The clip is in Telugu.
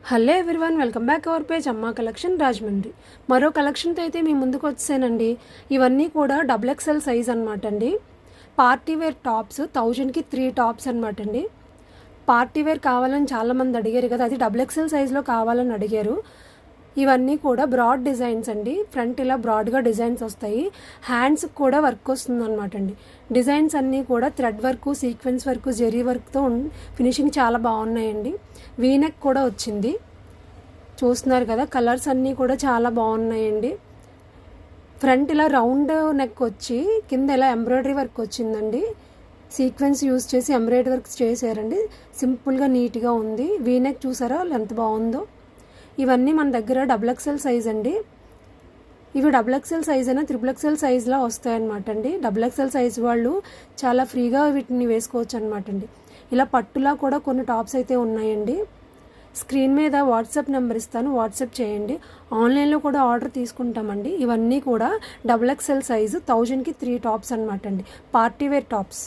Hello everyone, welcome back our page అమ్మా కలెక్షన్ రాజమండ్రి. మరో కలెక్షన్తో అయితే మీ ముందుకు వచ్చానండి. ఇవన్నీ కూడా XXL సైజ్ అనమాట అండి. పార్టీ వేర్ టాప్స్ 1000కి 3 టాప్స్ అనమాట అండి. పార్టీ వేర్ కావాలని చాలామంది అడిగారు కదా, అది XXL సైజులో కావాలని అడిగారు. ఇవన్నీ కూడా బ్రాడ్ డిజైన్స్ అండి. ఫ్రంట్ ఇలా బ్రాడ్గా డిజైన్స్ వస్తాయి. హ్యాండ్స్కి కూడా వర్క్ వస్తుంది అనమాట అండి. డిజైన్స్ అన్నీ కూడా thread work, sequence work, zari వర్క్తో ఫినిషింగ్ చాలా బాగున్నాయండి. వీనెక్ కూడా వచ్చింది, చూస్తున్నారు కదా. కలర్స్ అన్నీ కూడా చాలా బాగున్నాయండి. ఫ్రంట్ ఇలా రౌండ్ నెక్ వచ్చి కింద ఇలా ఎంబ్రాయిడరీ వర్క్ వచ్చిందండి. సీక్వెన్స్ యూజ్ చేసి ఎంబ్రాయిడరీ వర్క్ చేశారండి. సింపుల్గా నీట్గా ఉంది. వీనెక్ చూసారా ఎంత బాగుందో. ఇవన్నీ మన దగ్గర XXL సైజ్ అండి. ఇవి XXL సైజ్ అయినా XXL సైజ్లా వస్తాయన్నమాట అండి. XXL సైజ్ వాళ్ళు చాలా ఫ్రీగా వీటిని వేసుకోవచ్చు అనమాట అండి. ఇలా పట్టులా కూడా కొన్ని టాప్స్ అయితే ఉన్నాయండి. స్క్రీన్ మీద వాట్సాప్ నెంబర్ ఇస్తాను, వాట్సాప్ చేయండి. ఆన్లైన్లో కూడా ఆర్డర్ తీసుకుంటామండి. ఇవన్నీ కూడా XXL సైజు 1000కి 3 టాప్స్ అనమాట అండి. Party wear tops.